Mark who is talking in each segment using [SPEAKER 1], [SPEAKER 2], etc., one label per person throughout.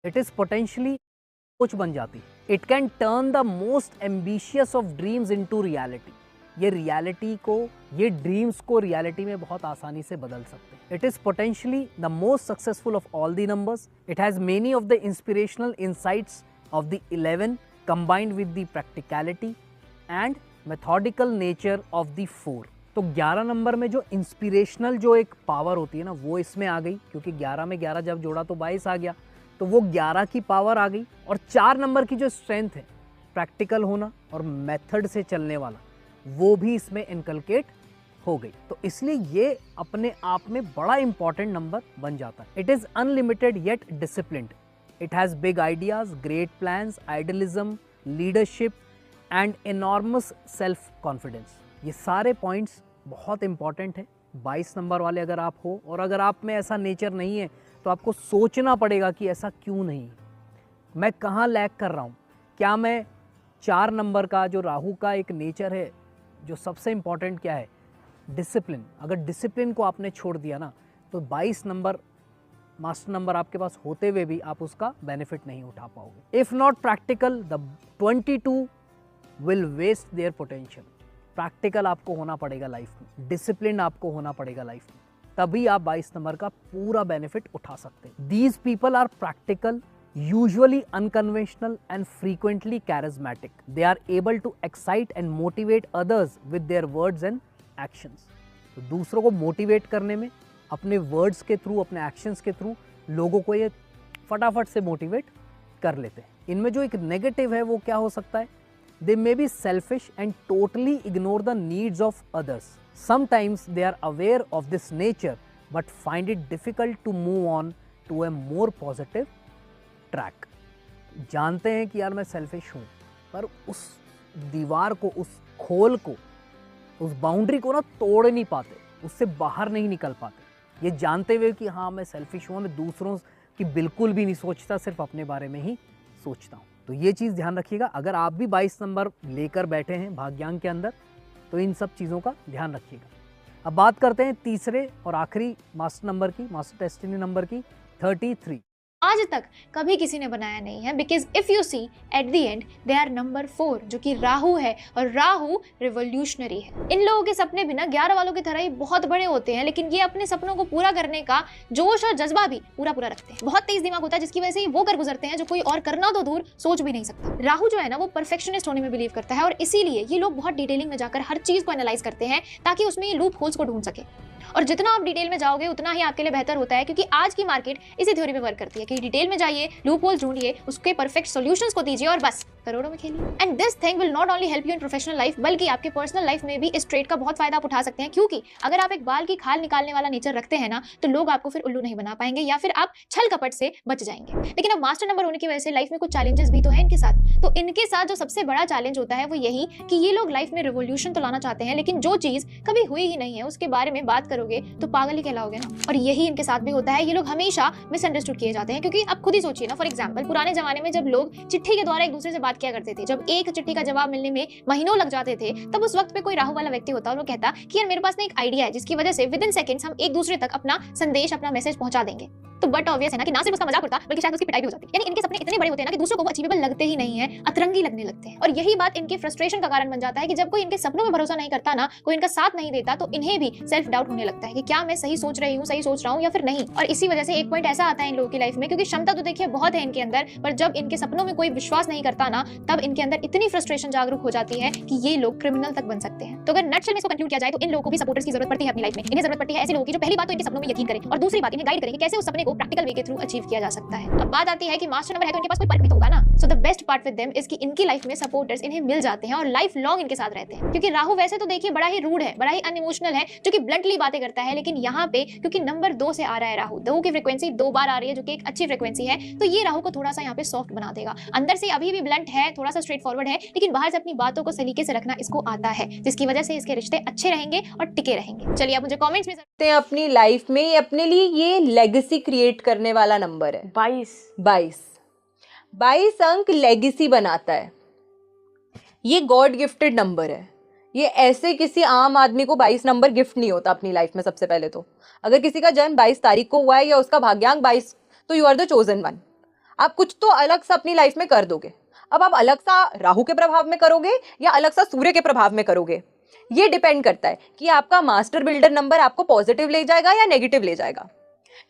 [SPEAKER 1] It is potentially coach बन जाती है। It can turn the most ambitious of dreams into reality. ये reality को, ये ड्रीम्स को रियलिटी में बहुत आसानी से बदल सकते हैं। It is potentially the most successful of all the numbers. It has many of the inspirational insights of the 11 combined with the practicality and methodical nature of the 4। तो 11 नंबर में जो इंस्पिरेशनल जो एक पावर होती है ना, वो इसमें आ गई, क्योंकि 11 में 11 जब जोड़ा तो 22 आ गया, तो वो 11 की पावर आ गई। और 4 नंबर की जो स्ट्रेंथ है, प्रैक्टिकल होना और मेथड से चलने वाला, वो भी इसमें इनकलकेट हो गई। तो इसलिए ये अपने आप में बड़ा इंपॉर्टेंट नंबर बन जाता है। It is unlimited yet disciplined. It has big ideas, great plans, idealism, leadership and enormous self-confidence। ये सारे पॉइंट्स बहुत इंपॉर्टेंट हैं। 22 नंबर वाले अगर आप हो, और अगर आप में ऐसा नेचर नहीं है, तो आपको सोचना पड़ेगा कि ऐसा क्यों नहीं है, मैं कहाँ लैग कर रहा हूँ। क्या मैं 4 नंबर का जो राहु का एक नेचर है, जो सबसे इम्पॉर्टेंट क्या है, डिसिप्लिन। अगर डिसिप्लिन को आपने छोड़ दिया ना, तो 22 नंबर मास्टर नंबर आपके पास होते हुए भी आप उसका बेनिफिट नहीं उठा पाओगे। If not practical, the 22 will waste their potential. Practical आपको होना पड़ेगा लाइफ में, डिसिप्लिन आपको होना पड़ेगा लाइफ में, तभी आप 22 नंबर का पूरा बेनिफिट उठा सकते हैं। These people are practical, usually unconventional and frequently charismatic. They are able to excite and motivate others with their words and actions. तो दूसरों को मोटिवेट करने में अपने वर्ड्स के थ्रू, अपने एक्शंस के थ्रू लोगों को ये फटाफट से मोटिवेट कर लेते हैं। इनमें जो एक नेगेटिव है वो क्या हो सकता है, they may be selfish and totally ignore the needs of others. Sometimes they are aware of this nature but find it difficult to move on to a more positive track. जानते हैं कि यार मैं सेल्फिश हूँ, पर उस दीवार को, उस खोल को, उस बाउंड्री को ना तोड़ नहीं पाते, उससे बाहर नहीं निकल पाते। ये जानते हुए कि हाँ मैं सेल्फिश हूँ, मैं दूसरों की बिल्कुल भी नहीं सोचता, सिर्फ अपने बारे में ही सोचता हूँ। तो ये चीज़ ध्यान रखिएगा। अगर आप भी 22 नंबर लेकर बैठे हैं भाग्यांक के अंदर, तो इन सब चीज़ों का ध्यान रखिएगा। अब बात करते हैं तीसरे और आखिरी मास्टर नंबर की, मास्टर डेस्टिनी नंबर की, 33।
[SPEAKER 2] आज तक कभी किसी ने बनाया नहीं है, because if you see at the end they are number 4, जो कि राहु है, और राहु रिवोल्यूशनरी है। इन लोगों के सपने भी ना 11 वालों की तरह ही बहुत बड़े होते हैं, लेकिन ये अपने सपनों को पूरा करने का जोश और जज्बा भी पूरा रखते हैं। बहुत तेज दिमाग होता है, जिसकी वजह से वो कर गुजरते हैं जो कोई और करना तो दूर सोच भी नहीं सकता। राहु जो है ना, वो परफेक्शनिस्ट होने में बिलीव करता है, और इसीलिए ये लोग बहुत डिटेलिंग में जाकर हर चीज को एनालाइज करते हैं, ताकि उसमें ये लूप होल्स को ढूंढ सके। और जितना आप डिटेल में जाओगे उतना ही आपके लिए बेहतर होता है, क्योंकि आज की मार्केट इसी थ्योरी पे वर्क करती है कि डिटेल में जाइए, लूप होल ढूंढिए, उसके परफेक्ट सॉल्यूशंस को दीजिए और बस करोड़ों में खेलिए। And this thing will not only help you in professional life, बल्कि आपके पर्सनल लाइफ में भी इस ट्रेड का बहुत फायदा आप उठा सकते हैं। क्योंकि अगर आप एक बाल की खाल निकालने वाला नेचर रखते हैं ना, तो लोग आपको फिर उल्लू नहीं बना पाएंगे, या फिर आप छल कपट से बच जाएंगे। लेकिन अब मास्टर नंबर होने की वजह से लाइफ में कुछ चैलेंजेस भी तो है इनके साथ। तो इनके साथ जो सबसे बड़ा चैलेंज होता है वो यही कि ये लोग लाइफ में रिवोल्यूशन तो लाना चाहते हैं, लेकिन जो चीज कभी हुई ही नहीं है उसके बारे में बात करोगे तो पागल ही कहलाओगे ना। और यही इनके साथ भी होता है, ये लोग हमेशा मिसअंडरस्टूड किए जाते हैं। क्योंकि आप खुद ही सोचिए ना, फॉर एग्जांपल पुराने जमाने में जब लोग चिट्ठी के द्वारा एक दूसरे से बात किया करते थे, जब एक चिट्ठी का जवाब मिलने में महीनों लग जाते थे, तब उस वक्त पे कोई राहु वाला व्यक्ति होता और वो कहता कि यार मेरे पास ना एक आइडिया है, जिसकी वजह से विद इन सेकंड्स हम एक दूसरे तक अपना संदेश, अपना मैसेज पहुंचा देंगे। तो बट ऑब्वियस है ना कि ना सिर्फ उसका मजाक उड़ता, बल्कि शायद उसकी पिटाई भी हो जाती। यानी इनके सपने इतने बड़े होते हैं ना कि दूसरों को वो अचीवेबल लगते ही नहीं है, अतरंगी लगने लगते हैं। और यही बात इनके फ्रस्ट्रेशन का कारण बन जाता है कि जब कोई इनके सपनों में भरोसा नहीं करता ना, कोई इनका साथ नहीं देता, तो इन्हें भी सेल्फ डाउट होने लगता है कि क्या मैं सही सोच रही हूँ, सही सोच रहा हूँ या फिर नहीं। और इसी वजह से एक पॉइंट ऐसा आता है इन लोगों की लाइफ में, क्योंकि क्षमता तो देखिए बहुत है इनके अंदर, पर जब इनके सपनों में कोई विश्वास नहीं करता ना, तब इनके अंदर इतनी फ्रस्ट्रेशन जागरूक हो जाती है कि ये लोग क्रिमिनल तक बन सकते हैं। तो अगर नटशेल में इसको कंक्लूड किया जाए तो इन लोगों को भी सपोर्टर्स की जरूरत पड़ती है अपनी लाइफ में। इन्हें जरूरत पड़ती है ऐसे लोगों की जो पहली बात तो इनके सपनों में यकीन करें, और दूसरी बात इन्हें गाइड करें कि कैसे उस सपने को प्रैक्टिकल वे के थ्रू अचीव किया जा सकता है। अब बात आती है कि मास्टर नंबर है तो इनके पास कोई पर्क भी तो होगा ना। So the best part with them is कि इनकी लाइफ में सपोर्टर्स इन्हें मिल जाते हैं और लाइफ लॉन्ग इनके साथ रहते हैं। क्योंकि राहु वैसे तो देखिए बड़ा ही रूड है, बड़ा ही अनइमोशनल है, जो कि ब्लंटली बातें करता है, लेकिन यहाँ पे क्योंकि नंबर 2 से आ रहा है राहु, 2 की फ्रीक्वेंसी 2 बार आ रही है, जो कि एक अच्छी फ्रीक्वेंसी है, तो ये राहु को थोड़ा सा यहाँ पे सॉफ्ट बना देगा। अंदर से अभी भी ब्लंट है, थोड़ा सा स्ट्रेट फॉरवर्ड है, लेकिन बाहर से अपनी बातों को सलीके से रखना इसको आता है, जिसकी वजह से इसके रिश्ते अच्छे रहेंगे और टिके रहेंगे। चलिए आप मुझे कमेंट्स में
[SPEAKER 3] अपनी लाइफ में अपने लिए ये लेगेसी क्रिएट करने वाला नंबर है 22 अंक लेगेसी बनाता है। ये गॉड गिफ्टेड नंबर है। ये ऐसे किसी आम आदमी को 22 नंबर गिफ्ट नहीं होता अपनी लाइफ में। सबसे पहले तो अगर किसी का जन्म 22 तारीख को हुआ है या उसका भाग्यांक 22, तो you are the chosen one. आप कुछ तो अलग सा अपनी लाइफ में कर दोगे। अब आप अलग सा राहु के प्रभाव में करोगे या अलग सा सूर्य के प्रभाव में करोगे, ये डिपेंड करता है कि आपका मास्टर बिल्डर नंबर आपको पॉजिटिव ले जाएगा या नेगेटिव ले जाएगा।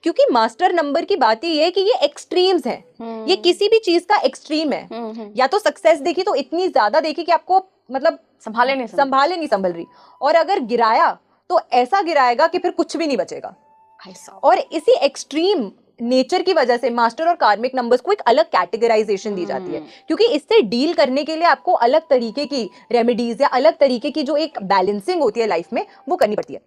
[SPEAKER 3] क्योंकि मास्टर नंबर की बात ही है कि ये एक्सट्रीम्स है, ये किसी भी चीज का एक्सट्रीम है। या तो सक्सेस देखी तो इतनी ज्यादा देखी कि आपको मतलब संभाले नहीं संभल रही, और अगर गिराया तो ऐसा गिराएगा कि फिर कुछ भी नहीं बचेगा। और इसी एक्सट्रीम नेचर की वजह से मास्टर और कार्मिक नंबर्स को एक अलग कैटेगराइजेशन दी जाती है, क्योंकि इससे डील करने के लिए आपको अलग तरीके की रेमेडीज या अलग तरीके की जो एक बैलेंसिंग होती है लाइफ में वो करनी पड़ती है।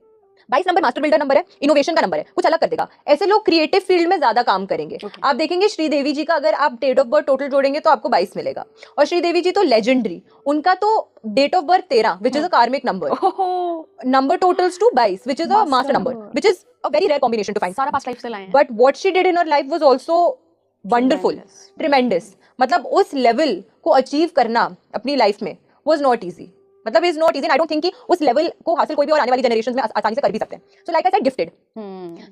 [SPEAKER 3] 22 नंबर मास्टर बिल्डर नंबर है, इनोवेशन का नंबर है, कुछ अलग कर देगा। ऐसे लोग क्रिएटिव फील्ड में ज्यादा काम करेंगे। आप देखेंगे श्रीदेवी जी का अगर आप डेट ऑफ बर्थ टोटल जोड़ेंगे तो आपको 22 मिलेगा, और श्रीदेवी जी तो लेजेंडरी, उनका तो date of birth 13 which is a karmic number totals to 22 which is a master number, which is a very rare combination to find.
[SPEAKER 2] सारा पास्ट लाइफ से लाए हैं।
[SPEAKER 3] But what she did in her life was also wonderful, tremendous. मतलब उस level को achieve करना अपनी life में वाज नॉट इजी, मतलब is not easy. I don't think कि उस लेवल को हासिल कोई भी और आने वाली जनरेशन में आसानी से कर भी सकते हैं। So like I said gifted.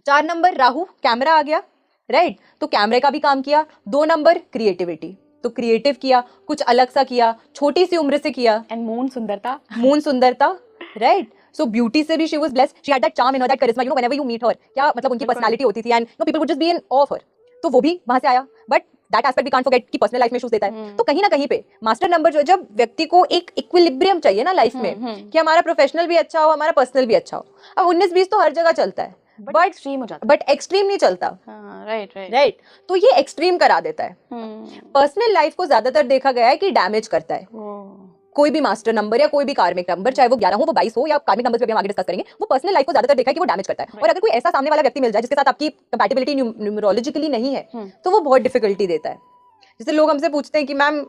[SPEAKER 3] 4 number Rahu, camera आ गया, राइट, तो कैमरे का भी काम किया। 2 नंबर क्रिएटिविटी, तो क्रिएटिव किया, कुछ अलग सा किया, छोटी सी उम्र से किया।
[SPEAKER 2] एंड मून
[SPEAKER 3] सुंदरता, राइट। सो ब्यूटी से भी she was blessed, she had that charm in her, that करिश्मा, you know whenever you meet her, क्या मतलब उनकी पर्सनालिटी होती थी and no people would just be in awe of her, तो वो भी वहां से आया। But that aspect we can't forget कि पर्सनल लाइफ में इश्यूज देता है। तो कहीं ना कहीं पे मास्टर नंबर जो, जब व्यक्ति को एक इक्विलिब्रियम चाहिए ना लाइफ में कि हमारा प्रोफेशनल भी अच्छा हो, हमारा पर्सनल भी अच्छा हो। अब 19-20 तो हर जगह चलता है, बट एक्सट्रीम हो जाता है, बट एक्सट्रीम नहीं चलता। राइट, तो ये एक्सट्रीम करा देता है। पर्सनल लाइफ को ज्यादातर देखा गया है कि डैमेज करता है कोई भी मास्टर नंबर या कोई भी कार्मिक नंबर, चाहे वो 11 हो, वो 22 हो, या कार्मिक नंबर पे भी हम आगे डिस्कस करेंगे। वो पर्सनल लाइफ को ज्यादातर देखा है कि वो डैमेज करता है। और अगर कोई ऐसा सामने वाला व्यक्ति मिल जाए जिसके साथ आपकी कंपैटिबिलिटी न्यूमरोलॉजिकली नहीं है, तो वो बहुत डिफिकल्टी देता है। जैसे लोग हमसे पूछते हैं कि मैम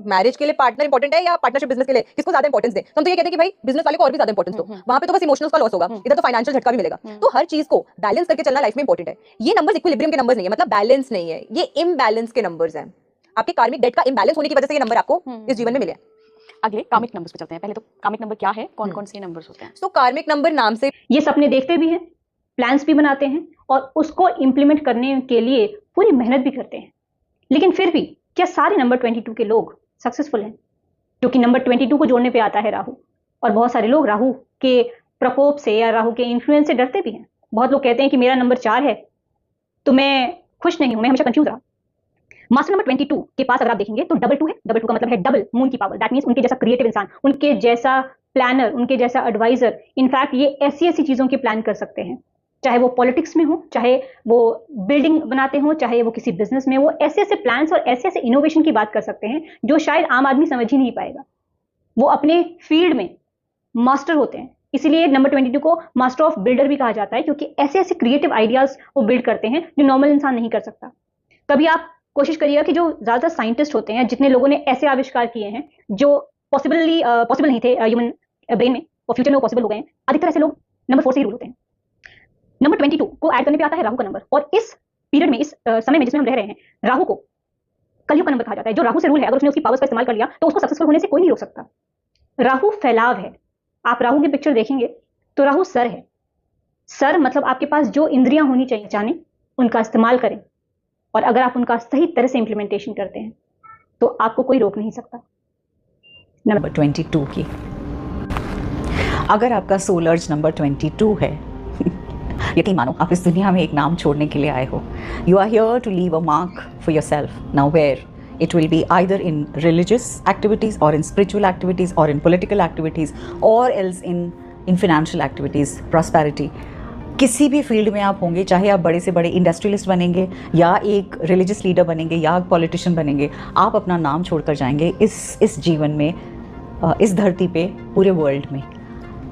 [SPEAKER 3] मैरिज के लिए पार्टनर इंपॉर्टेंट है या पार्टनरशिप बिजनेस के लिए, किसको ज्यादा इंपॉर्टेंस दें? तो हम तो ये कहते हैं कि भाई बिजनेस वाले को और भी ज्यादा इंपॉर्टेंस दो, वहां पे तो बस इमोशनल का लॉस होगा, इधर तो फाइनेंशियल झटका भी मिलेगा। तो हर चीज को बैलेंस करके चलना लाइफ में इंपॉर्टेंट है। ये नंबर्स इक्विलिब्रियम के नंबर्स नहीं है, मतलब बैलेंस नहीं है, ये इम्बैलेंस के नंबर्स हैं। आपके कार्मिक डेट का इम्बैलेंस होने की वजह से ये नंबर आपको इस जीवन में मिले।
[SPEAKER 4] अगले कार्मिक नंबर्स पे चलते हैं। पहले तो कार्मिक नंबर क्या है, कौन कौन से नंबर्स होते हैं?
[SPEAKER 3] तो कार्मिक नंबर नाम से
[SPEAKER 5] ये सपने देखते भी हैं, प्लान्स भी बनाते हैं और उसको इंप्लीमेंट करने के लिए पूरी मेहनत भी करते हैं। लेकिन फिर भी क्या सारे नंबर 22 के लोग सक्सेसफुल हैं? क्योंकि नंबर 22 को जोड़ने पे आता है राहु, और बहुत सारे लोग राहु के प्रकोप से या राहु के इन्फ्लुएंस से डरते भी हैं। बहुत लोग कहते हैं कि मेरा नंबर 4 है तो मैं खुश नहीं हूं, मैं हमेशा कंफ्यूज रहा। मास्टर नंबर 22 के पास अगर आप देखेंगे तो डबल 2 है। डबल 2 का मतलब है डबल मून की पावर। दैट मींस उनके जैसा क्रिएटिव इंसान, उनके जैसा प्लानर, उनके जैसा एडवाइजर। इनफैक्ट ये ऐसी ऐसी चीजों की प्लान कर सकते हैं, चाहे वो पॉलिटिक्स में हो, चाहे वो बिल्डिंग बनाते हो, चाहे वो किसी बिजनेस में, वो ऐसे ऐसे प्लान्स और ऐसे ऐसे इनोवेशन की बात कर सकते हैं जो शायद आम आदमी समझ ही नहीं पाएगा। वो अपने फील्ड में मास्टर होते हैं, इसीलिए नंबर 22 को मास्टर ऑफ बिल्डर भी कहा जाता है, क्योंकि ऐसे ऐसे क्रिएटिव आइडियाज वो बिल्ड करते हैं जो नॉर्मल इंसान नहीं कर सकता। कभी आप कोशिश करिएगा कि जो ज्यादातर साइंटिस्ट होते हैं, जितने लोगों ने ऐसे आविष्कार किए हैं जो पॉसिबल नहीं थे ह्यूमन ब्रेन में, और फ्यूचर में वो पॉसिबल हो गए हैं, अधिकतर ऐसे लोग नंबर 4 से ही रूल होते हैं। नंबर 22 को ऐड करने पे आता है राहु का नंबर, और इस पीरियड में, इस समय में जिसमें हम रह रहे हैं, राहु को कलयुग का नंबर कहा जाता है। जो राहु से रूल है, अगर उसने उसकी पावर्स का इस्तेमाल कर लिया तो उसको सक्सेसफुल होने से कोई नहीं रोक सकता। राहु फैलाव है। आप राहु की पिक्चर देखेंगे तो राहु सर है। सर मतलब आपके पास जो इंद्रियां होनी चाहिए जाने, उनका इस्तेमाल करें, और अगर आप उनका सही तरह से इंप्लीमेंटेशन करते हैं तो आपको कोई रोक नहीं सकता।
[SPEAKER 4] नंबर 22 की, अगर आपका सोल अर्ज नंबर 22 है, यकीन मानो आप इस दुनिया में एक नाम छोड़ने के लिए आए हो। You are here to leave a mark for yourself. Now where it will be either in religious activities or in spiritual activities or in political activities or else in financial activities, prosperity. किसी भी field में आप होंगे, चाहे आप बड़े से बड़े इंडस्ट्रियलिस्ट बनेंगे या एक रिलीजियस लीडर बनेंगे या पॉलिटिशियन बनेंगे, आप अपना नाम छोड़कर जाएंगे इस जीवन में, इस धरती पे, पूरे वर्ल्ड में।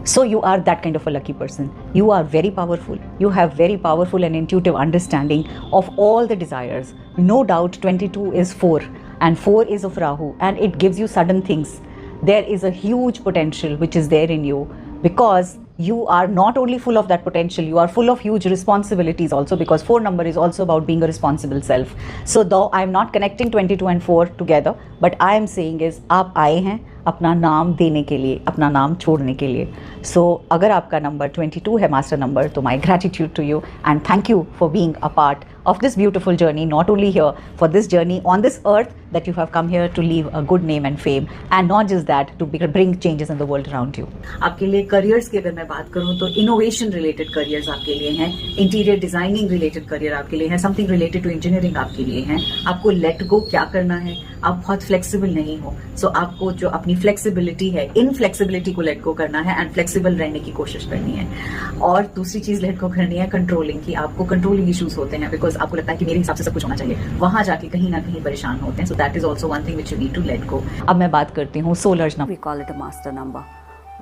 [SPEAKER 4] So you are that kind of a lucky person. You are very powerful. You have very powerful and intuitive understanding of all the desires. No doubt 22 is 4 and 4 is of Rahu, and it gives you sudden things. There is a huge potential which is there in you, because you are not only full of that potential, you are full of huge responsibilities also, because 4 number is also about being a responsible self. So though I am not connecting 22 and 4 together, but I am saying is आप आए हैं अपना नाम देने के लिए, अपना नाम छोड़ने के लिए। सो अगर आपका नंबर 22 है मास्टर नंबर, तो my gratitude to you and thank you for being a part of this beautiful journey, not only here for this journey on this earth, that you have come here to leave a good name and fame, and not just that, to bring changes in the world around you. आपके लिए careers की अगर मैं बात करूं तो innovation related careers आपके लिए हैं, इंटीरियर डिजाइनिंग रिलेटेड करियर आपके लिए है, समथिंग रिलेटेड टू इंजीनियरिंग आपके लिए है। आपको लेट गो क्या करना है, आप बहुत फ्लेक्सिबल नहीं हो, सो आपको जो अपनी फ्लेक्सिबिलिटी है, इन फ्लेक्सिबिलिटी को लेट गो करना है एंड फ्लेक्सिबल रहने की कोशिश करनी है। और दूसरी चीज लेट गो करनी है कंट्रोलिंग की। आपको कंट्रोलिंग इश्यूज होते हैं बिकॉज आपको लगता है कि मेरे हिसाब से सब कुछ होना चाहिए, वहां जाके कहीं ना कहीं परेशान होते हैं। So that is also one thing which you need to let go. अब मैं बात करती हूँ सोलर्स number.
[SPEAKER 6] We call it a master number.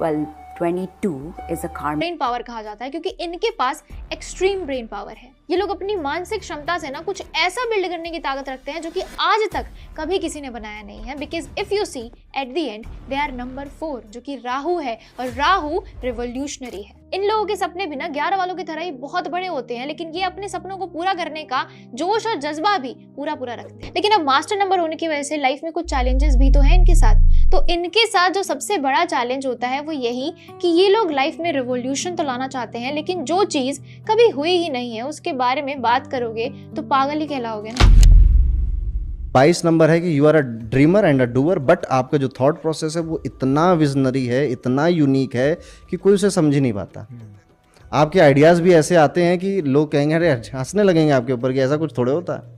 [SPEAKER 6] Well, 22 is a karma.
[SPEAKER 2] Brain power कहा जाता है क्योंकि इनके पास एक्सट्रीम ब्रेन पावर है। ये लोग अपनी मानसिक क्षमता से ना कुछ ऐसा बिल्ड करने की ताकत रखते हैं जो कि आज तक कभी किसी ने बनाया नहीं है। Because if you see at the end they are number 4 जो कि राहु है, और राहु रिवोल्यूशनरी है। इन लोगों के सपने भी ना 11 वालों की तरह ही बहुत बड़े होते हैं, लेकिन ये अपने सपनों को पूरा करने का जोश और जज्बा भी पूरा रखते हैं। लेकिन अब मास्टर नंबर होने की वजह से लाइफ में कुछ चैलेंजेस भी तो हैं इनके साथ। तो इनके साथ जो सबसे बड़ा चैलेंज होता है वो यही कि ये लोग लाइफ में रिवोल्यूशन तो लाना चाहते हैं, लेकिन जो चीज कभी हुई ही नहीं है उसके बारे में बात करोगे तो पागल ही कहलाओगे ना।
[SPEAKER 7] 22 नंबर है कि you are a dreamer and a doer, but आपका जो थॉट प्रोसेस है वो इतना विजनरी है, इतना यूनिक है कि कोई उसे समझ ही नहीं पाता। आपके आइडियाज़ भी ऐसे आते हैं कि लोग कहेंगे अरे हंसने लगेंगे आपके ऊपर कि ऐसा कुछ थोड़े होता है।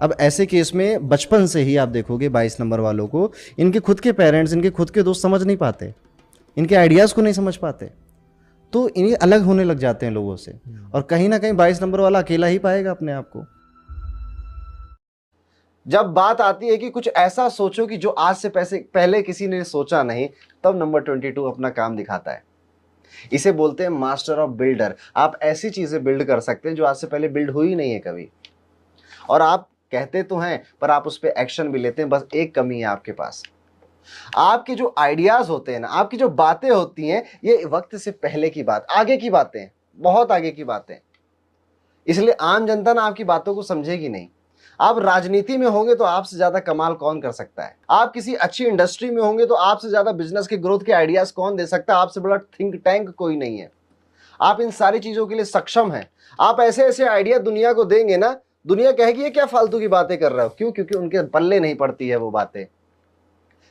[SPEAKER 7] अब ऐसे केस में बचपन से ही आप देखोगे 22 नंबर वालों को, इनके खुद के पेरेंट्स, इनके खुद के दोस्त समझ नहीं पाते, इनके आइडियाज़ को नहीं समझ पाते, तो इन्हें अलग होने लग जाते हैं लोगों से। और कहीं ना कहीं 22 नंबर वाला अकेला ही पाएगा अपने आप को। जब बात आती है कि कुछ ऐसा सोचो कि जो आज से पहले किसी ने सोचा नहीं, तब नंबर 22 अपना काम दिखाता है। इसे बोलते हैं मास्टर ऑफ बिल्डर। आप ऐसी चीजें बिल्ड कर सकते हैं जो आज से पहले बिल्ड हुई नहीं है कभी, और आप कहते तो हैं पर आप उस पर एक्शन भी लेते हैं। बस एक कमी है आपके पास, आपके जो आइडियाज होते हैं ना, आपकी जो बातें होती हैं, ये वक्त से पहले की बात, आगे की बातें, बहुत आगे की बातें। इसलिए आम जनता ना आपकी बातों को समझेगी नहीं। आप राजनीति में होंगे तो आपसे ज्यादा कमाल कौन कर सकता है, आप किसी अच्छी इंडस्ट्री में होंगे तो आपसे ज्यादा बिजनेस के ग्रोथ के आइडियाज कौन दे सकता है, आपसे बड़ा थिंक टैंक कोई नहीं है। आप इन सारी चीजों के लिए सक्षम हैं। आप ऐसे ऐसे आइडिया दुनिया को देंगे ना, दुनिया कहेगी ये क्या फालतू की बातें कर रहे हो। क्यों? क्योंकि उनके पल्ले नहीं पड़ती है वो बातें।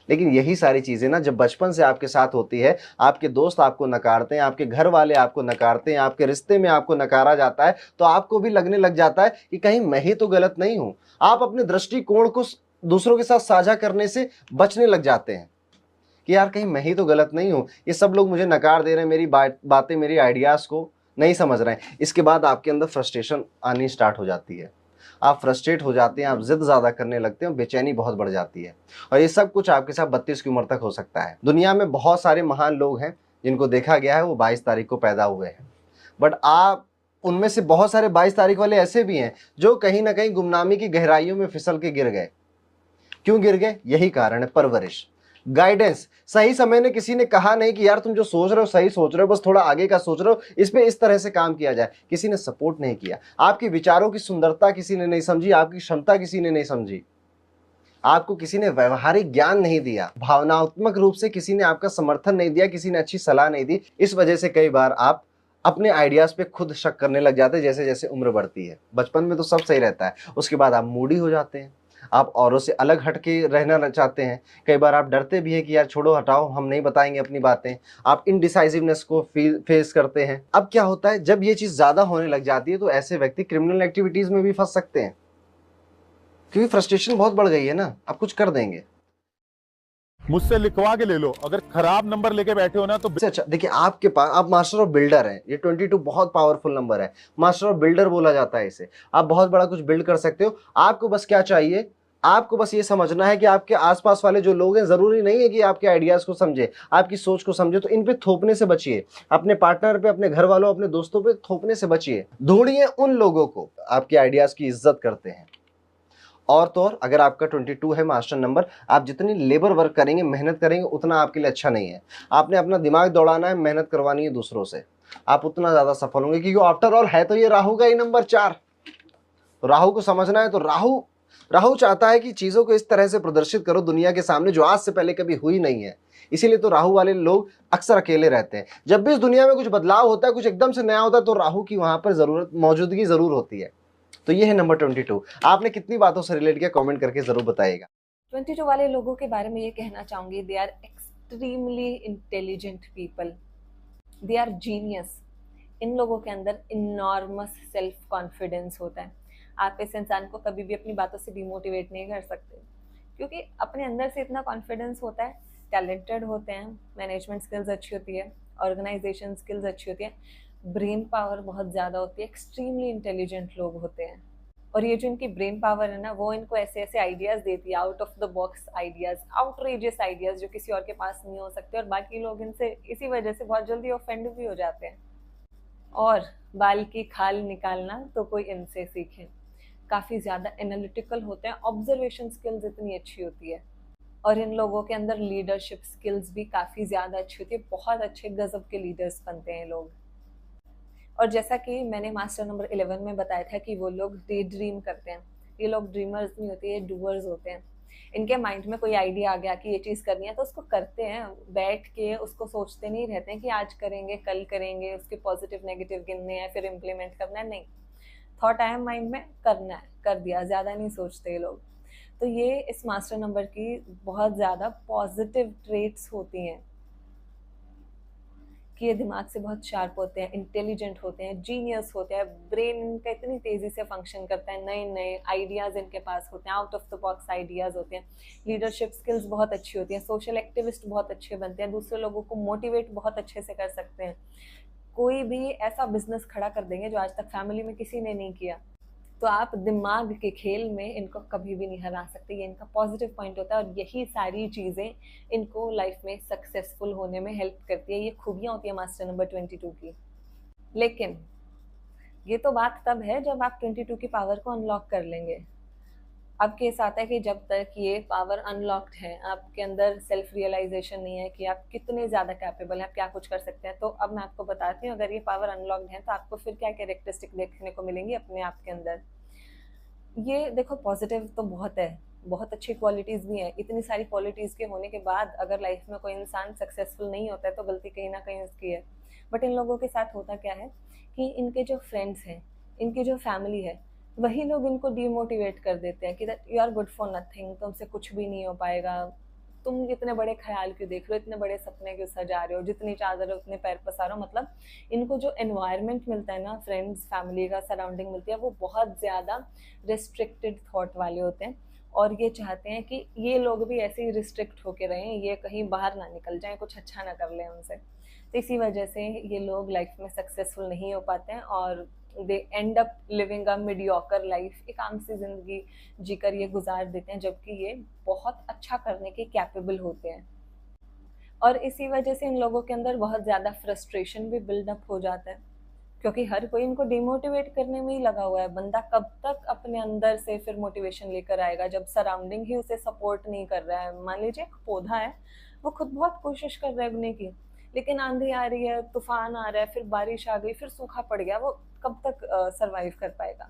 [SPEAKER 7] लेकिन यही सारी चीजें ना जब बचपन से आपके साथ होती है, आपके दोस्त आपको नकारते हैं, आपके घर वाले आपको नकारते हैं, आपके रिश्ते में आपको नकारा जाता है, तो आपको भी लगने लग जाता है कि कहीं मैं ही तो गलत नहीं हूं। आप अपने दृष्टिकोण को दूसरों के साथ साझा करने से बचने लग जाते हैं कि यार कहीं मैं ही तो गलत नहीं हूं, ये सब लोग मुझे नकार दे रहे हैं, मेरी बातें, मेरी आइडियाज को नहीं समझ रहे हैं। इसके बाद आपके अंदर फ्रस्ट्रेशन आनी स्टार्ट हो जाती है, आप फ्रस्ट्रेट हो जाते हैं, आप जिद ज़्यादा करने लगते हैं, बेचैनी बहुत बढ़ जाती है। और ये सब कुछ आपके साथ 32 की उम्र तक हो सकता है। दुनिया में बहुत सारे महान लोग हैं जिनको देखा गया है वो 22 तारीख को पैदा हुए हैं, बट आप उनमें से बहुत सारे 22 तारीख वाले ऐसे भी हैं जो कहीं ना कहीं गुमनामी की गहराइयों में फिसल के गिर गए। क्यों गिर गए? यही कारण है, परवरिश, गाइडेंस। सही समय ने किसी ने कहा नहीं कि यार तुम जो सोच रहे हो सही सोच रहे हो, बस थोड़ा आगे का सोच रहे हो, इस पे इस तरह से काम किया जाए। किसी ने सपोर्ट नहीं किया, आपके विचारों की सुंदरता किसी ने नहीं समझी, आपकी क्षमता किसी ने नहीं समझी, आपको किसी ने व्यवहारिक ज्ञान नहीं दिया, भावनात्मक रूप से किसी ने आपका समर्थन नहीं दिया, किसी ने अच्छी सलाह नहीं दी। इस वजह से कई बार आप अपने आइडियाज पे खुद शक करने लग जाते हैं जैसे जैसे उम्र बढ़ती है। बचपन में तो सब सही रहता है, उसके बाद आप मूडी हो जाते हैं, आप औरों से अलग हट के रहना चाहते हैं। कई बार आप डरते भी हैं कि यार छोड़ो हटाओ, हम नहीं बताएंगे अपनी बातें। आप इनडिसाइसिवनेस को फेस करते हैं। अब क्या होता है, जब ये चीज़ ज़्यादा होने लग जाती है तो ऐसे व्यक्ति क्रिमिनल एक्टिविटीज़ में भी फंस सकते हैं, क्योंकि फ्रस्ट्रेशन बहुत बढ़ गई है ना, आप कुछ कर देंगे।
[SPEAKER 8] मुझसे लिखवा के ले लो, अगर खराब नंबर लेके बैठे हो ना तो।
[SPEAKER 7] अच्छा देखिए, आपके पास, आप मास्टर ऑफ बिल्डर हैं, ये 22 बहुत पावरफुल नंबर है, मास्टर ऑफ बिल्डर बोला जाता है इसे। आप बहुत बड़ा कुछ बिल्ड कर सकते हो। आपको बस क्या चाहिए, आपको बस ये समझना है कि आपके आसपास वाले जो लोग हैं, जरूरी नहीं है कि आपके आइडियाज को समझे, आपकी सोच को समझे, तो इन पे थोपने से बचिए। अपने पार्टनर पे, अपने घर वालों, अपने दोस्तों पे थोपने से बचिए। ढूंढिए उन लोगों को आपके आइडियाज की इज्जत करते हैं। और तो और अगर आपका 22 है मास्टर नंबर, आप जितनी लेबर वर्क करेंगे, मेहनत करेंगे, उतना आपके लिए अच्छा नहीं है। आपने अपना दिमाग दौड़ाना है, मेहनत करवानी है दूसरों से, आप उतना ज्यादा सफल होंगे। क्योंकि आफ्टर ऑल है तो ये राहु का ही नंबर 4। तो राहु को समझना है, तो राहु राहु चाहता है कि चीजों को इस तरह से प्रदर्शित करो दुनिया के सामने जो आज से पहले कभी हुई नहीं है। इसीलिए तो राहु वाले लोग अक्सर अकेले रहते हैं। जब भी इस दुनिया में कुछ बदलाव होता है, कुछ एकदम से नया होता है, तो राहु की वहां पर मौजूदगी जरूर होती है। तो ये है नंबर 22। आपने कितनी बातों से रिलेट किया, कमेंट करके जरूर बताइएगा।
[SPEAKER 3] 22 वाले लोगों के बारे में ये कहना चाहूंगी, they are extremely intelligent people, they are genius. इन लोगों के अंदर इनॉर्मस सेल्फ कॉन्फिडेंस होता है। आप इस इंसान को कभी भी अपनी बातों से डिमोटिवेट नहीं कर सकते, क्योंकि अपने अंदर से इतना कॉन्फिडेंस होता है। टैलेंटेड होते हैं, मैनेजमेंट स्किल्स अच्छी होती है, ऑर्गेनाइजेशन स्किल्स अच्छी होती है, ब्रेन पावर बहुत ज़्यादा होती है, एक्सट्रीमली इंटेलिजेंट लोग होते हैं। और ये जो इनकी ब्रेन पावर है ना, वो इनको ऐसे ऐसे आइडियाज़ देती है, out of the box ideas, outrageous ideas जो किसी और के पास नहीं हो सकते, और बाकी लोग इनसे इसी वजह से बहुत जल्दी ऑफेंड भी हो जाते हैं। और बाल की खाल निकालना तो कोई इनसे सीखे। काफ़ी ज़्यादा एनालिटिकल होते हैं, ऑब्जर्वेशन स्किल्स इतनी अच्छी होती है, और इन लोगों के अंदर लीडरशिप स्किल्स भी काफ़ी ज़्यादा अच्छी होती है। बहुत अच्छे गजब के लीडर्स बनते हैं लोग। और जैसा कि मैंने मास्टर नंबर 11 में बताया था कि वो लोग डे ड्रीम करते हैं। ये लोग ड्रीमर्स नहीं होते, ये डूअर्स होते हैं। इनके माइंड में कोई आइडिया आ गया कि ये चीज़ करनी है तो उसको करते हैं, बैठ के उसको सोचते नहीं रहते हैं कि आज करेंगे कल करेंगे, उसके पॉजिटिव नेगेटिव गिनने हैं फिर इम्प्लीमेंट करना है। नहीं, थॉट आया माइंड में, करना है, कर दिया, ज़्यादा नहीं सोचते ये लोग। तो ये इस मास्टर नंबर की बहुत ज़्यादा पॉजिटिव ट्रेट्स होती हैं कि ये दिमाग से बहुत शार्प होते हैं, इंटेलिजेंट होते हैं, जीनियस होते हैं, ब्रेन इनका इतनी तेज़ी से फंक्शन करता है, नए नए आइडियाज़ इनके पास होते हैं, out of the box ideas होते हैं, लीडरशिप स्किल्स बहुत अच्छी होती हैं, सोशल एक्टिविस्ट बहुत अच्छे बनते हैं, दूसरे लोगों को मोटिवेट बहुत अच्छे से कर सकते हैं, कोई भी ऐसा बिजनेस खड़ा कर देंगे जो आज तक फैमिली में किसी ने नहीं किया। तो आप दिमाग के खेल में इनको कभी भी नहीं हरा सकते। ये इनका पॉजिटिव पॉइंट होता है, और यही सारी चीज़ें इनको लाइफ में सक्सेसफुल होने में हेल्प करती है। ये खूबियाँ होती है मास्टर नंबर 22 की। लेकिन ये तो बात तब है जब आप 22 की पावर को अनलॉक कर लेंगे। अब केस आता है कि जब तक ये पावर अनलॉक्ड है, आपके अंदर सेल्फ रियलाइजेशन नहीं है कि आप कितने ज़्यादा कैपेबल हैं, आप क्या कुछ कर सकते हैं। तो अब मैं आपको बताती हूँ, अगर ये पावर अनलॉक्ड है तो आपको फिर क्या कैरेक्टरिस्टिक देखने को मिलेंगी अपने आप के अंदर। ये देखो, पॉजिटिव तो बहुत है, बहुत अच्छी क्वालिटीज़ भी हैं। इतनी सारी क्वालिटीज़ के होने के बाद अगर लाइफ में कोई इंसान सक्सेसफुल नहीं होता है तो गलती कहीं ना कहीं उसकी है। बट इन लोगों के साथ होता क्या है कि इनके जो फ्रेंड्स हैं, इनकी जो फैमिली है, वही लोग इनको डीमोटिवेट कर देते हैं कि that you are good for nothing, तुमसे कुछ भी नहीं हो पाएगा, तुम इतने बड़े ख्याल क्यों देख रहे हो, इतने बड़े सपने क्यों सजा रहे हो, जितनी चादर है उतने पैर पसार रहे हो। मतलब इनको जो एनवायरनमेंट मिलता है ना, फ्रेंड्स फैमिली का सराउंडिंग मिलती है, वो बहुत ज़्यादा रिस्ट्रिक्टेड थॉट वाले होते हैं, और ये चाहते हैं कि ये लोग भी ऐसे ही रिस्ट्रिक्ट होके रहें, ये कहीं बाहर ना निकल जाएं, कुछ अच्छा ना कर लें उनसे। तो इसी वजह से ये लोग लाइफ में सक्सेसफुल नहीं हो पाते हैं, और they end up living a mediocre life, एक आम सी जिंदगी जीकर ये गुजार देते हैं, जबकि ये बहुत अच्छा करने के कैपेबल होते हैं। और इसी वजह से इन लोगों के अंदर बहुत ज़्यादा फ्रस्ट्रेशन भी बिल्डअप हो जाता है, क्योंकि हर कोई इनको डिमोटिवेट करने में ही लगा हुआ है। बंदा कब तक अपने अंदर से फिर मोटिवेशन लेकर आएगा जब सराउंडिंग ही उसे सपोर्ट नहीं कर रहा है। मान लीजिए एक पौधा है, वो खुद बहुत कोशिश कर रहा है उगने की, लेकिन आंधी आ रही है, तूफान आ रहा है, फिर बारिश आ गई, फिर सूखा पड़ गया, वो कब तक सरवाइव कर पाएगा।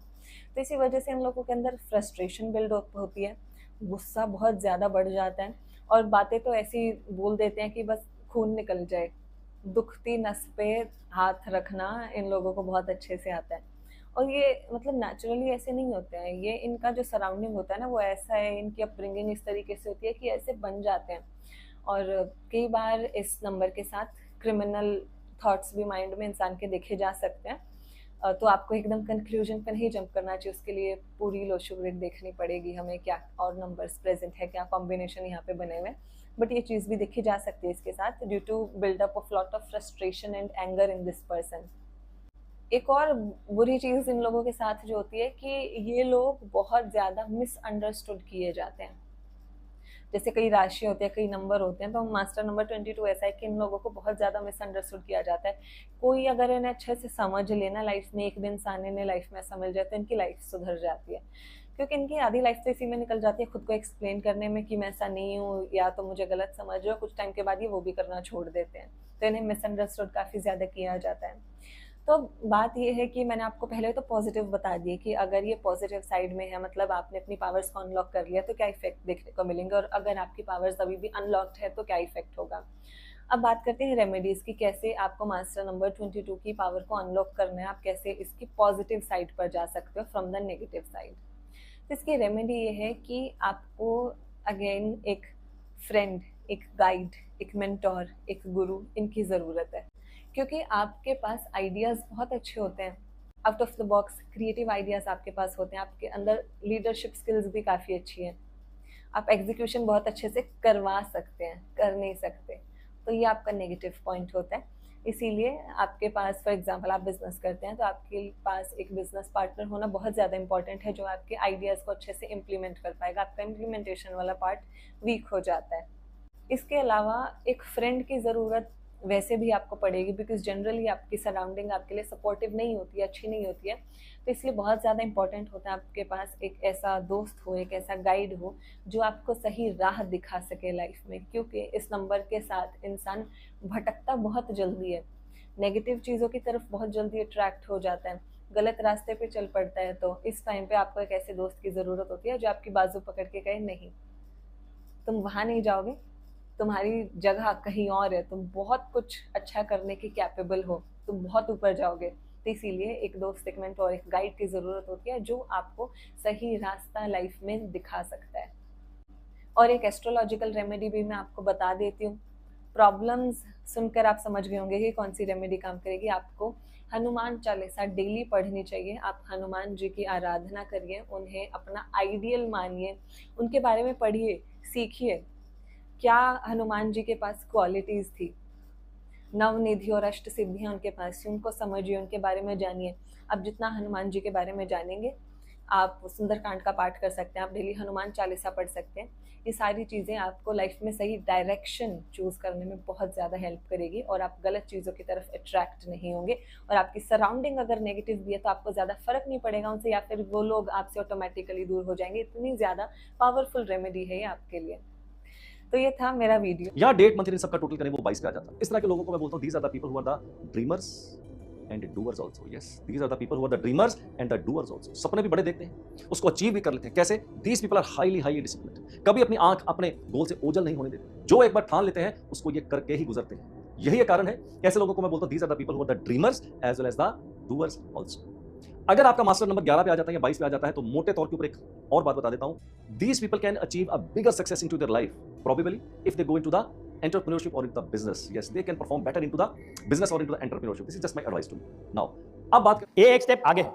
[SPEAKER 3] तो इसी वजह से इन लोगों के अंदर फ्रस्ट्रेशन बिल्ड होती है, गुस्सा बहुत ज़्यादा बढ़ जाता है, और बातें तो ऐसी बोल देते हैं कि बस खून निकल जाए। दुखती नस पे हाथ रखना इन लोगों को बहुत अच्छे से आता है, और ये मतलब नेचुरली ऐसे नहीं होते हैं। ये इनका जो सराउंडिंग होता है ना, वो ऐसा है, इनकी अपब्रिंगिंग इस तरीके से होती है कि ऐसे बन जाते हैं। और कई बार इस नंबर के साथ क्रिमिनल थॉट्स भी माइंड में इंसान के देखे जा सकते हैं। तो आपको एकदम कंक्लूजन पे नहीं जंप करना चाहिए, उसके लिए पूरी लोशुग्रिड देखनी पड़ेगी हमें, क्या और नंबर्स प्रेजेंट है, क्या कॉम्बिनेशन यहाँ पे बने हुए हैं। बट ये चीज़ भी देखी जा सकती है इसके साथ, due to buildup of lot of frustration and anger in this person. एक और बुरी चीज़ इन लोगों के साथ जो होती है कि ये लोग बहुत ज़्यादा मिसअंडरस्टूड किए जाते हैं। जैसे कई राशि होते हैं, कई नंबर होते हैं, तो मास्टर नंबर 22 ऐसा है कि इन लोगों को बहुत ज़्यादा मिसअंडरस्टूड किया जाता है। कोई अगर इन्हें अच्छे से समझ लेना लाइफ में, एक भी इंसान इन्हें लाइफ में ऐसा मिल जाए तो इनकी लाइफ सुधर जाती है, क्योंकि इनकी आधी लाइफ तो इसी में निकल जाती है, खुद को एक्सप्लेन करने में कि मैं ऐसा नहीं हूँ, या तो मुझे गलत समझ रहे हो। कुछ टाइम के बाद ये वो भी करना छोड़ देते हैं, तो इन्हें मिसअंडरस्टूड काफ़ी ज़्यादा किया जाता है।
[SPEAKER 9] तो बात ये है कि मैंने आपको पहले तो पॉजिटिव बता दिए कि अगर ये पॉजिटिव साइड में है, मतलब आपने अपनी पावर्स को अनलॉक कर लिया तो क्या इफेक्ट देखने को मिलेंगे, और अगर आपकी पावर्स अभी भी अनलॉक्ड है तो क्या इफेक्ट होगा। अब बात करते हैं रेमेडीज की, कैसे आपको मास्टर नंबर 22 की पावर को अनलॉक करना है, आप कैसे इसकी पॉजिटिव साइड पर जा सकते हो फ्रॉम द नेगेटिव साइड। तो इसकी रेमेडी ये है कि आपको अगेन एक फ्रेंड, एक गाइड, एक मेंटोर, एक गुरु, इनकी ज़रूरत है, क्योंकि आपके पास आइडियाज़ बहुत अच्छे होते हैं, out of the box creative ideas आपके पास होते हैं, आपके अंदर लीडरशिप स्किल्स भी काफ़ी अच्छी हैं, आप एग्जीक्यूशन बहुत अच्छे से करवा सकते हैं, कर नहीं सकते, तो ये आपका नेगेटिव पॉइंट होता है। इसीलिए आपके पास फॉर एग्जांपल आप बिजनेस करते हैं तो आपके पास एक बिजनेस पार्टनर होना बहुत ज़्यादा इंपॉर्टेंट है, जो आपके आइडियाज़ को अच्छे से इम्प्लीमेंट कर पाएगा। आपका इम्प्लीमेंटेशन वाला पार्ट वीक हो जाता है। इसके अलावा एक फ्रेंड की ज़रूरत वैसे भी आपको पड़ेगी, बिकॉज जनरली आपकी सराउंडिंग आपके लिए सपोर्टिव नहीं होती है, अच्छी नहीं होती है, तो इसलिए बहुत ज़्यादा इंपॉर्टेंट होता है आपके पास एक ऐसा दोस्त हो, एक ऐसा गाइड हो जो आपको सही राह दिखा सके लाइफ में, क्योंकि इस नंबर के साथ इंसान भटकता बहुत जल्दी है, नेगेटिव चीज़ों की तरफ बहुत जल्दी अट्रैक्ट हो जाता है, गलत रास्ते पे चल पड़ता है। तो इस टाइम पे आपको एक ऐसे दोस्त की ज़रूरत होती है जो आपकी बाजू पकड़ के कहे नहीं, तुम वहाँ नहीं जाओगे, तुम्हारी जगह कहीं और है, तुम बहुत कुछ अच्छा करने की कैपेबल हो, तुम बहुत ऊपर जाओगे। तो इसीलिए एक दोस्त, एक मेंटोर, एक गाइड की ज़रूरत होती है जो आपको सही रास्ता लाइफ में दिखा सकता है। और एक एस्ट्रोलॉजिकल रेमेडी भी मैं आपको बता देती हूँ। प्रॉब्लम्स सुनकर आप समझ गए होंगे कि कौन सी रेमेडी काम करेगी। आपको हनुमान चालीसा डेली पढ़नी चाहिए। आप हनुमान जी की आराधना करिए, उन्हें अपना आइडियल मानिए, उनके बारे में पढ़िए, सीखिए क्या हनुमान जी के पास क्वालिटीज़ थी, नवनिधि और अष्ट सिद्धियाँ उनके पास थी, उनको समझिए, उनके बारे में जानिए। अब जितना हनुमान जी के बारे में जानेंगे, आप सुंदरकांड का पाठ कर सकते हैं, आप डेली हनुमान चालीसा पढ़ सकते हैं। ये सारी चीज़ें आपको लाइफ में सही डायरेक्शन चूज़ करने में बहुत ज़्यादा हेल्प करेगी और आप गलत चीज़ों की तरफ अट्रैक्ट नहीं होंगे। और आपकी सराउंडिंग अगर नेगेटिव भी है तो आपको ज़्यादा फ़र्क नहीं पड़ेगा उनसे, या फिर वो लोग आपसे ऑटोमेटिकली दूर हो जाएंगे। इतनी ज़्यादा पावरफुल रेमेडी है ये आपके लिए। तो ये था मेरा वीडियो।
[SPEAKER 10] यहाँ डेट मंथ इन सबका टोटल करें वो 22 पे आ जाता है। इस तरह के लोगों को मैं बोलता हूँ these are the people who are the dreamers and doers also. Yes, these are the people who are the dreamers and the doers also. सपने भी बड़े देखते हैं, उसको अचीव भी कर लेते हैं। कैसे? These people are highly disciplined, कभी अपनी आंख अपने गोल से ओझल नहीं होने देते। जो एक बार ठान लेते हैं उसको ये करके ही गुजरते हैं। यही एक कारण है ऐसे लोगों को मैं बोलता हूँ these are the people who are the dreamers as well as the doers also. अगर आपका मास्टर नंबर 11 पे आ जाता है या 22 पे आ जाता है तो मोटे तौर के ऊपर एक और बात बता देता हूं, these people can achieve a bigger success into their life probably if they go into the entrepreneurship और into the business. Yes, they can perform better into the business और into the entrepreneurship. This is just my advice to you. Now अब बात
[SPEAKER 11] ये एक step आगे है,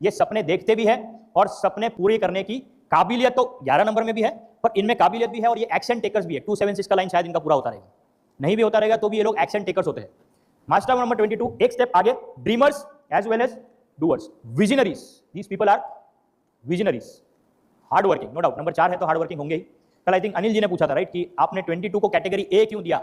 [SPEAKER 11] ये सपने देखते भी है और सपने पूरे करने की काबिलियत तो 11 नंबर में भी है, पर इनमें काबिलियत भी है और ये एक्शन टेकर्स भी है। 276 का लाइन शायद इनका पूरा होता रहेगा, नहीं भी होता रहेगा तो भी ये लोग एक्शन टेकर्स होते हैं। मास्टर नंबर 22 एक स्टेप आगे, dreamers as well as doers, visionaries. These people are visionaries, hard working, no doubt. Number 4 है तो हार्ड वर्किंग होंगे ही। कल आई थिंक अनिल जी ने पूछा था राइट कि आपने 22 को कैटेगरी ए क्यों दिया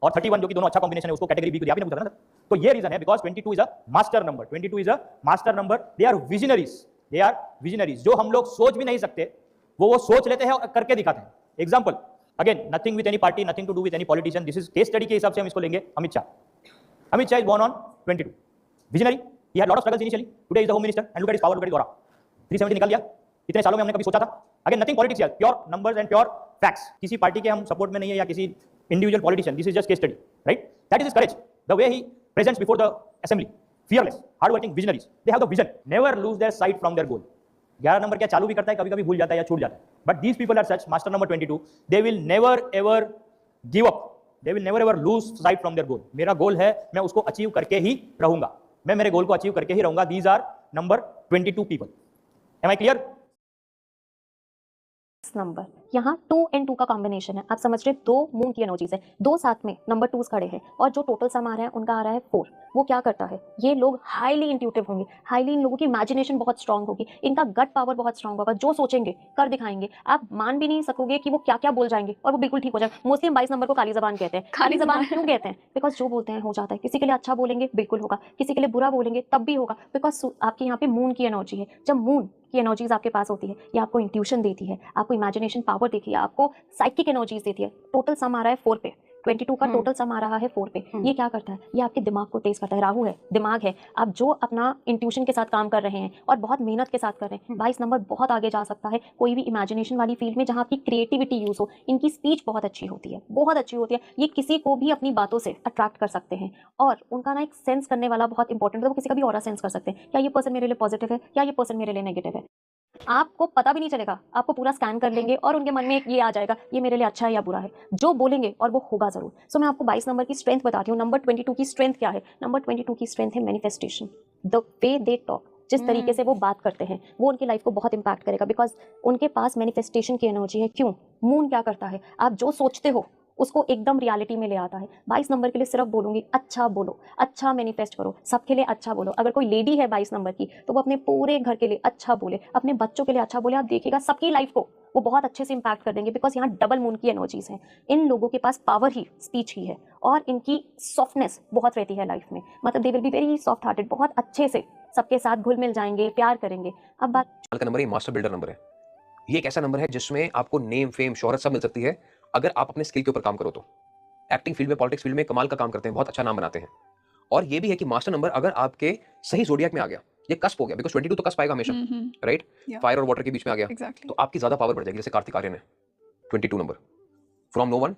[SPEAKER 11] और 31 जो कि दोनों अच्छा कॉम्बिनेशन है उसको कैटेगरी बी को दिया, आपने पूछा था ना। तो ये रीजन है because 22 is a master number. 22 is a master number. They are visionaries, they are visionaries. जो हम लोग सोच भी नहीं सकते वो सोच लेते हैं और करके दिखाते हैं। Example again, nothing with any party, nothing to do with any politician, this is case study के हिसाब से हम इसको लेंगे। Amit Shah, Amit Shah is born on 22, visionary. He had lot of struggles initially. Today is the home minister and look at his power, look at his aura. 370 निकाल दिया। इतने सालों में हमने कभी सोचा था? Again, nothing politics here. Pure numbers and pure facts. किसी पार्टी के हम सपोर्ट में नहीं है या किसी individual politician. This is just case study, right? That is his courage. The way he presents before the assembly. Fearless, hardworking, visionaries. They have the vision. Never lose their sight from their goal. 11 number क्या चालू भी करता है, कभी कभी भूल जाता है या छूट जाता है. But these people are such. Master number 22. They will never ever give up. They will never ever lose sight from their goal. मेरा गोल है, मैं उसको अचीव करके ही रहूंगा. मैं मेरे गोल को अचीव करके ही रहूंगा. These are number 22 people. Am I clear?
[SPEAKER 12] Number यहाँ 2 and 2 का कॉम्बिनेशन है. आप समझ रहे, 2 मून की एनर्जीज है, 2 साथ में नंबर 2 खड़े हैं और जो टोटल सम आ रहा है उनका आ रहा है 4. वो क्या करता है, ये लोग हाईली इंट्यूटिव होंगे, हाईली इन लोगों की इमेजिनेशन बहुत स्ट्रांग होगी, इनका गट पावर बहुत स्ट्रांग होगा. जो सोचेंगे कर दिखाएंगे. आप मान भी नहीं सकोगे कि वो क्या क्या बोल जाएंगे और वो बिल्कुल ठीक हो जाए. मोस्टली हम 22 नंबर को काली जबान कहते हैं. काली जबान क्यों कहते हैं? बिकॉज जो बोलते हैं हो जाता है. किसी के लिए अच्छा बोलेंगे बिल्कुल होगा, किसी के लिए बुरा बोलेंगे तब भी होगा. बिकॉज आपके यहाँ पे मून की एनर्जी है. जब मून की एनर्जीज आपके पास होती है, ये आपको इंट्यूशन देती है, आपको इमेजिनेशन पावर देती है, आपको साइकिक एनर्जीज देती है. टोटल सम आ रहा है 4 पे. 22 का टोटल सम आ रहा है 4 पे। ये क्या करता है? ये आपके दिमाग को तेज करता है। राहु है, दिमाग है, आप जो अपना इंट्यूशन के साथ काम कर रहे हैं और बहुत मेहनत के साथ कर रहे हैं, 22 नंबर बहुत आगे जा सकता है कोई भी इमेजिनेशन वाली फील्ड में जहाँ आपकी क्रिएटिविटी यूज हो। इनकी स्पीच बहुत अच्छी होती है, बहुत अच्छी होती है। ये किसी को भी अपनी बातों से अट्रैक्ट कर सकते हैं और उनका ना एक सेंस करने वाला बहुत इंपॉर्टेंट है। वो किसी का भी ऑरा सेंस कर सकते हैं, क्या ये पर्सन मेरे लिए पॉजिटिव है, क्या ये पर्सन मेरे लिए नेगेटिव है। आपको पता भी नहीं चलेगा, आपको पूरा स्कैन कर लेंगे और उनके मन में एक ये आ जाएगा, ये मेरे लिए अच्छा है या बुरा है। जो बोलेंगे और वो होगा जरूर। सो मैं आपको 22 नंबर की स्ट्रेंथ बताती हूँ। नंबर 22 की स्ट्रेंथ क्या है? नंबर 22 की स्ट्रेंथ है manifestation. The way they talk, जिस तरीके से वो बात करते हैं, वो उनकी लाइफ को बहुत इंपैक्ट करेगा, बिकॉज उनके पास मैनिफेस्टेशन की एनर्जी है। क्यों? मून क्या करता है? आप जो सोचते हो उसको एकदम रियलिटी में ले आता है। 22 नंबर के लिए सिर्फ बोलूंगी, अच्छा बोलो, अच्छा मैनिफेस्ट करो, सबके लिए अच्छा बोलो। अगर कोई लेडी है 22 नंबर की तो वो अपने पूरे घर के लिए अच्छा बोले, अपने बच्चों के लिए अच्छा बोले। आप देखिएगा सबकी लाइफ को वो बहुत अच्छे से इंपैक्ट कर देंगे, बिकॉज यहाँ डबल मून की एनर्जीज हैं। इन लोगों के पास पावर ही स्पीच ही है और इनकी सॉफ्टनेस बहुत रहती है लाइफ में। मतलब they will be very soft hearted, बहुत अच्छे से सबके साथ घुल मिल जाएंगे, प्यार करेंगे। अब बात
[SPEAKER 13] का नंबर, ये मास्टर बिल्डर नंबर है। ये एक ऐसा नंबर है जिसमें आपको नेम, फेम, शोहरत सब मिल सकती है अगर आप अपने स्किल के ऊपर काम करो तो। एक्टिंग फील्ड में, पॉलिटिक्स फील्ड में कमाल का काम करते हैं, बहुत अच्छा नाम बनाते हैं। और ये भी है कि मास्टर नंबर अगर आपके सही जोडियाक में आ गया, ये कस्प हो गया, बिकॉज 22 तो कस्प आएगा हमेशा, राइट? फायर और वाटर के बीच में आ गया, तो आपकी ज्यादा पावर बढ़ जाएगी। जैसे कार्तिक आर्यन है 22 number, from no one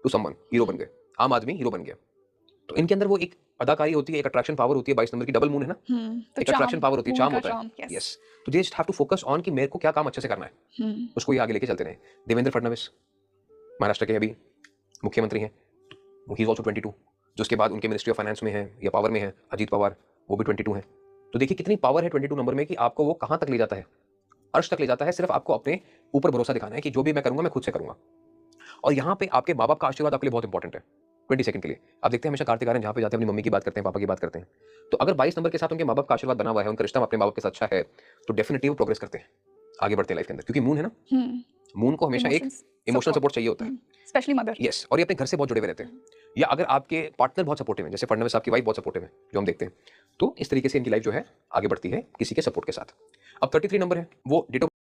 [SPEAKER 13] to someone, hero बन गए, आम आदमी हीरो बन गया। तो इनके अंदर वो एक अदाकारी होती है, एक अट्रैक्शन पावर होती है। 22 नंबर की डबल मून है ना, एक अट्रैक्शन पावर होती है, चार्म होता है। यस, तो they just have to focus on कि मेरे को क्या काम अच्छे से करना है, उसको ये आगे लेके चलते रहे। देवेंद्र फडणवीस महाराष्ट्र के अभी मुख्यमंत्री हैं, ही इज ऑल्सो 22। जो उसके बाद उनके मिनिस्ट्री ऑफ फाइनेंस में है या पावर में है अजीत पवार, वो भी 22 है। तो देखिए कितनी पावर है 22 नंबर में कि आपको वो कहाँ तक ले जाता है, अर्श तक ले जाता है। सिर्फ आपको अपने ऊपर भरोसा दिखाना है कि जो भी मैं करूंगा मैं खुद से करूंगा। और यहाँ पे आपके माँ बाप का आशीर्वाद आपके लिए बहुत इंपॉर्टेंट है 20 सेकंड के लिए। आप देखते हैं हमेशा कार्तिक आर्यन जहाँ पे जाते हैं अपनी मम्मी की बात करते हैं, पापा की बात करते हैं। तो अगर 22 नंबर के साथ उनके माँ बाप का आशीर्वाद बना हुआ है, उनका रिश्ता अपने माँ बाप के साथ अच्छा है, तो डेफिनेटली वो प्रोग्रेस करते हैं, आगे बढ़ते हैं लाइफ के अंदर। क्योंकि मून है ना, मून को हमेशा एक इमोशनल सपोर्ट चाहिए होता है,
[SPEAKER 14] स्पेशली मदर।
[SPEAKER 13] यस, और ये अपने घर से बहुत जुड़े हुए रहते हैं। या अगर आपके पार्टनर बहुत सपोर्टिव है, जैसे फडणवीस आपकी वाइफ बहुत सपोर्टिव है, जो हम देखते हैं, तो इस तरीके से इनकी लाइफ जो है आगे बढ़ती है किसी के सपोर्ट के साथ। अब 33 नंबर है, वो डिटो